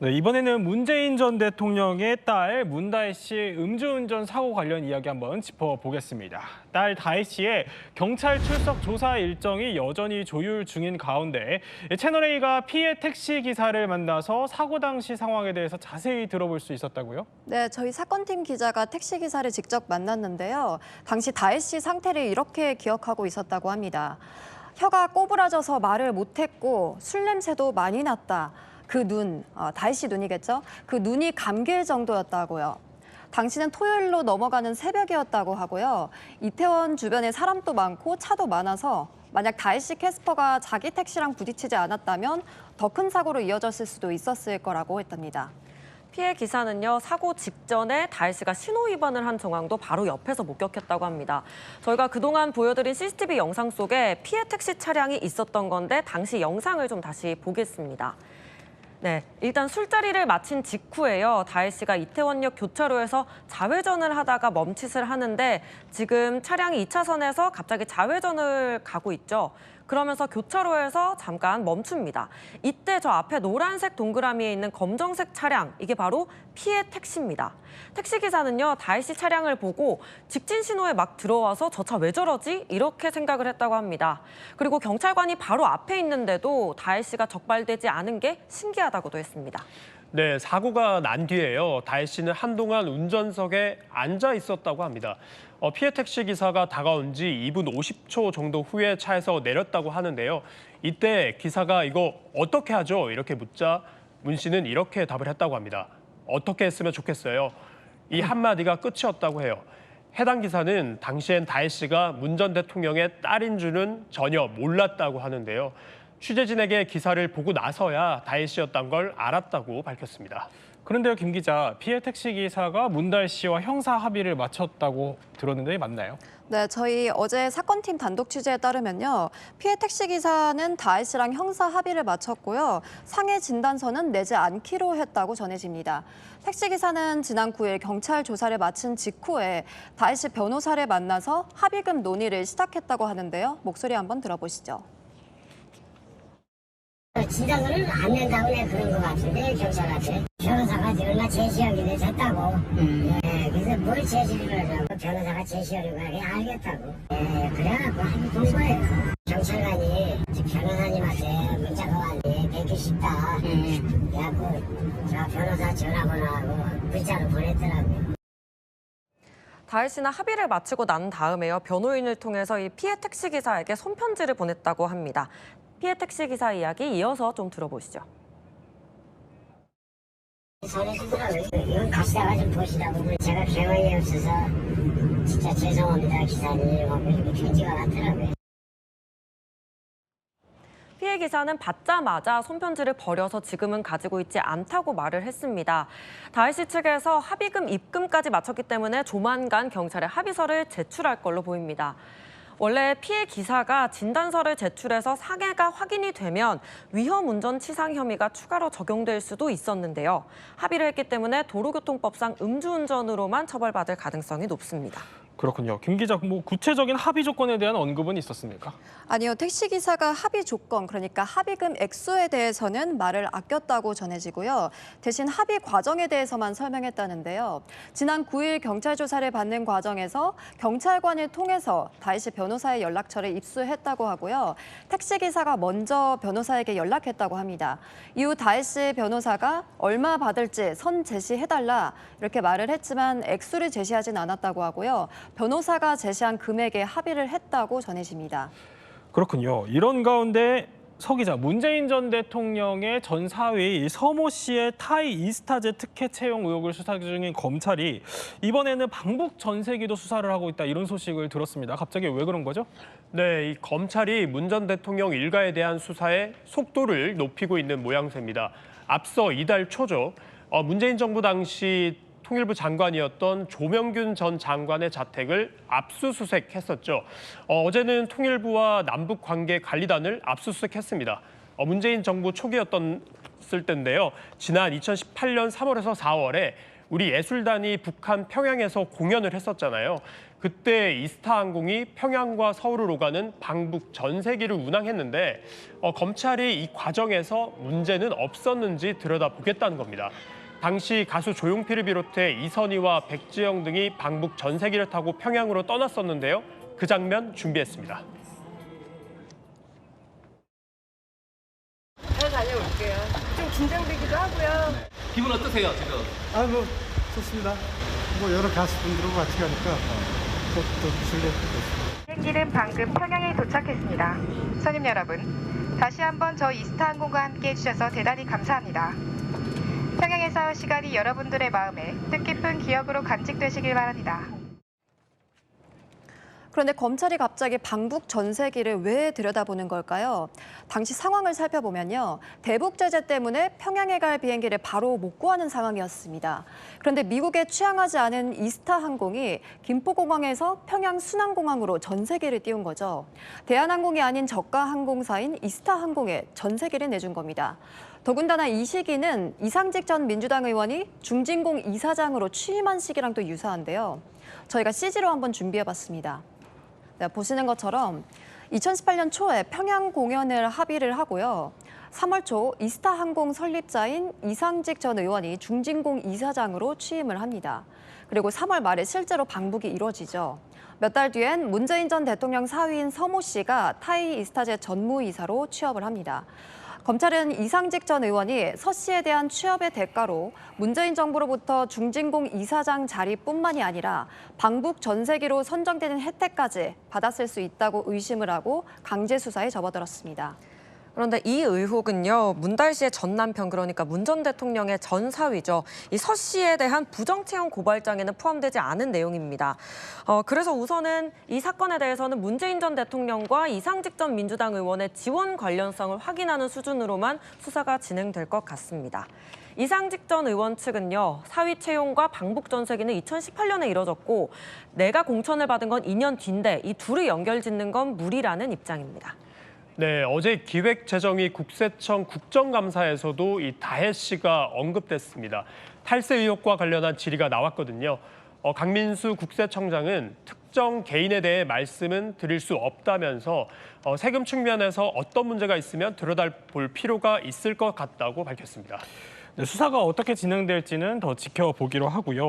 네, 이번에는 문재인 전 대통령의 딸 문다혜 씨 음주운전 사고 관련 이야기 한번 짚어보겠습니다. 딸 다혜 씨의 경찰 출석 조사 일정이 여전히 조율 중인 가운데 채널A가 피해 택시 기사를 만나서 사고 당시 상황에 대해서 자세히 들어볼 수 있었다고요? 네, 저희 사건팀 기자가 택시 기사를 직접 만났는데요. 당시 다혜 씨 상태를 이렇게 기억하고 있었다고 합니다. 혀가 꼬부라져서 말을 못했고 술 냄새도 많이 났다. 그 눈, 다혜 씨 눈이겠죠? 그 눈이 감길 정도였다고요. 당시는 토요일로 넘어가는 새벽이었다고 하고요. 이태원 주변에 사람도 많고 차도 많아서 만약 다혜 씨 캐스퍼가 자기 택시랑 부딪히지 않았다면 더 큰 사고로 이어졌을 수도 있었을 거라고 했답니다. 피해 기사는요, 사고 직전에 다혜 씨가 신호 위반을 한 정황도 바로 옆에서 목격했다고 합니다. 저희가 그동안 보여드린 CCTV 영상 속에 피해 택시 차량이 있었던 건데 당시 영상을 좀 다시 보겠습니다. 네, 일단 술자리를 마친 직후에요. 다혜 씨가 이태원역 교차로에서 좌회전을 하다가 멈칫을 하는데 지금 차량이 2차선에서 갑자기 좌회전을 가고 있죠. 그러면서 교차로에서 잠깐 멈춥니다. 이때 저 앞에 노란색 동그라미에 있는 검정색 차량, 이게 바로 피해 택시입니다. 택시기사는요, 다혜 씨 차량을 보고 직진 신호에 막 들어와서 저 차 왜 저러지? 이렇게 생각을 했다고 합니다. 그리고 경찰관이 바로 앞에 있는데도 다혜 씨가 적발되지 않은 게 신기하다고도 했습니다. 네, 사고가 난 뒤에요. 다혜 씨는 한동안 운전석에 앉아 있었다고 합니다. 피해 택시 기사가 다가온 지 2분 50초 정도 후에 차에서 내렸다고 하는데요. 이때 기사가 이거 어떻게 하죠? 이렇게 묻자 문 씨는 이렇게 답을 했다고 합니다. 어떻게 했으면 좋겠어요. 이 한마디가 끝이었다고 해요. 해당 기사는 당시엔 다혜 씨가 문 전 대통령의 딸인 줄은 전혀 몰랐다고 하는데요. 취재진에게 기사를 보고 나서야 다혜 씨였던 걸 알았다고 밝혔습니다. 그런데요, 김 기자, 피해 택시 기사가 문다혜 씨와 형사 합의를 마쳤다고 들었는데 맞나요? 네, 저희 어제 사건팀 단독 취재에 따르면요. 피해 택시 기사는 다혜 씨랑 형사 합의를 마쳤고요. 상해 진단서는 내지 않기로 했다고 전해집니다. 택시 기사는 지난 9일 경찰 조사를 마친 직후에 다혜 씨 변호사를 만나서 합의금 논의를 시작했다고 하는데요. 목소리 한번 들어보시죠. 진단서를 안 낸다고 내 그런 것 같은데 경찰한테 변호사가 얼마 제시하기를 했다고. 그래서 뭘 제시를 하냐고 변호사가 제시하려고 하게 알겠다고. 그래갖고 한 거예요. 경찰관이 변호사님한테 문자가 왔는데 뵙기 쉽다. 그래갖고 저 변호사 전화번호하고 문자로 보냈더라고요. 다혜 씨는 합의를 마치고 난 다음에요, 변호인을 통해서 이 피해 택시 기사에게 손편지를 보냈다고 합니다. 피해 택시 기사 이야기 이어서 좀 들어보시죠. 전해주더라고요. 이건 가시다가 좀 보시라고. 제가 경험이 없어서 진짜 죄송합니다 기사님 하고 이렇게 편지가 왔더라고요. 피해 기사는 받자마자 손편지를 버려서 지금은 가지고 있지 않다고 말을 했습니다. 다혜 씨 측에서 합의금 입금까지 마쳤기 때문에 조만간 경찰에 합의서를 제출할 걸로 보입니다. 원래 피해 기사가 진단서를 제출해서 상해가 확인이 되면 위험운전치상 혐의가 추가로 적용될 수도 있었는데요. 합의를 했기 때문에 도로교통법상 음주운전으로만 처벌받을 가능성이 높습니다. 그렇군요. 김 기자, 구체적인 합의 조건에 대한 언급은 있었습니까? 아니요, 택시기사가 합의 조건, 그러니까 합의금 액수에 대해서는 말을 아꼈다고 전해지고요. 대신 합의 과정에 대해서만 설명했다는데요. 지난 9일 경찰 조사를 받는 과정에서 경찰관을 통해서 다혜 씨 변호사의 연락처를 입수했다고 하고요. 택시기사가 먼저 변호사에게 연락했다고 합니다. 이후 다혜 씨 변호사가 얼마 받을지 선 제시해달라 이렇게 말을 했지만 액수를 제시하진 않았다고 하고요. 변호사가 제시한 금액에 합의를 했다고 전해집니다. 그렇군요. 이런 가운데 서 기자, 문재인 전 대통령의 전 사위 서모 씨의 타이 이스타제 특혜 채용 의혹을 수사 중인 검찰이 이번에는 방북 전세기도 수사를 하고 있다, 이런 소식을 들었습니다. 갑자기 왜 그런 거죠? 네, 이 검찰이 문 전 대통령 일가에 대한 수사의 속도를 높이고 있는 모양새입니다. 앞서 이달 초죠. 문재인 정부 당시 통일부 장관이었던 조명균 전 장관의 자택을 압수수색했었죠. 어제는 통일부와 남북관계관리단을 압수수색했습니다. 문재인 정부 초기였을 때인데요. 지난 2018년 3월에서 4월에 우리 예술단이 북한 평양에서 공연을 했었잖아요. 그때 이스타항공이 평양과 서울을 오가는 방북 전세기를 운항했는데 검찰이 이 과정에서 문제는 없었는지 들여다보겠다는 겁니다. 당시 가수 조용필을 비롯해 이선희와 백지영 등이 방북 전세기를 타고 평양으로 떠났었는데요. 그 장면 준비했습니다. 잘 다녀올게요. 좀 긴장되기도 하고요. 기분 어떠세요, 지금? 뭐 좋습니다. 뭐 여러 가수분들하고 같이 가니까 또 설레고. 비행기는 방금 평양에 도착했습니다. 손님 여러분, 다시 한번 저 이스타항공과 함께 해주셔서 대단히 감사합니다. 평양에서 시간이 여러분들의 마음에 뜻깊은 기억으로 간직되시길 바랍니다. 그런데 검찰이 갑자기 방북 전세기를 왜 들여다보는 걸까요? 당시 상황을 살펴보면요. 대북 제재 때문에 평양에 갈 비행기를 바로 못 구하는 상황이었습니다. 그런데 미국에 취항하지 않은 이스타항공이 김포공항에서 평양 순환공항으로 전세기를 띄운 거죠. 대한항공이 아닌 저가 항공사인 이스타항공에 전세기를 내준 겁니다. 더군다나 이 시기는 이상직 전 민주당 의원이 중진공 이사장으로 취임한 시기랑 또 유사한데요. 저희가 CG로 한번 준비해봤습니다. 네, 보시는 것처럼 2018년 초에 평양 공연을 합의를 하고요. 3월 초 이스타항공 설립자인 이상직 전 의원이 중진공 이사장으로 취임을 합니다. 그리고 3월 말에 실제로 방북이 이루어지죠. 몇 달 뒤엔 문재인 전 대통령 사위인 서모 씨가 타이 이스타젯 전무이사로 취업을 합니다. 검찰은 이상직 전 의원이 서 씨에 대한 취업의 대가로 문재인 정부로부터 중진공 이사장 자리뿐만이 아니라 방북 전세기로 선정되는 혜택까지 받았을 수 있다고 의심을 하고 강제 수사에 접어들었습니다. 그런데 이 의혹은요, 문달 씨의 전 남편, 그러니까 문 전 대통령의 전 사위죠. 이 서 씨에 대한 부정채용 고발장에는 포함되지 않은 내용입니다. 그래서 우선은 이 사건에 대해서는 문재인 전 대통령과 이상직 전 민주당 의원의 지원 관련성을 확인하는 수준으로만 수사가 진행될 것 같습니다. 이상직 전 의원 측은요, 사위 채용과 방북 전세기는 2018년에 이뤄졌고 내가 공천을 받은 건 2년 뒤인데 이 둘을 연결짓는 건 무리라는 입장입니다. 네, 어제 기획재정위 국세청 국정감사에서도 이 다혜 씨가 언급됐습니다. 탈세 의혹과 관련한 질의가 나왔거든요. 강민수 국세청장은 특정 개인에 대해 말씀은 드릴 수 없다면서 세금 측면에서 어떤 문제가 있으면 들여다볼 필요가 있을 것 같다고 밝혔습니다. 네, 수사가 어떻게 진행될지는 더 지켜보기로 하고요.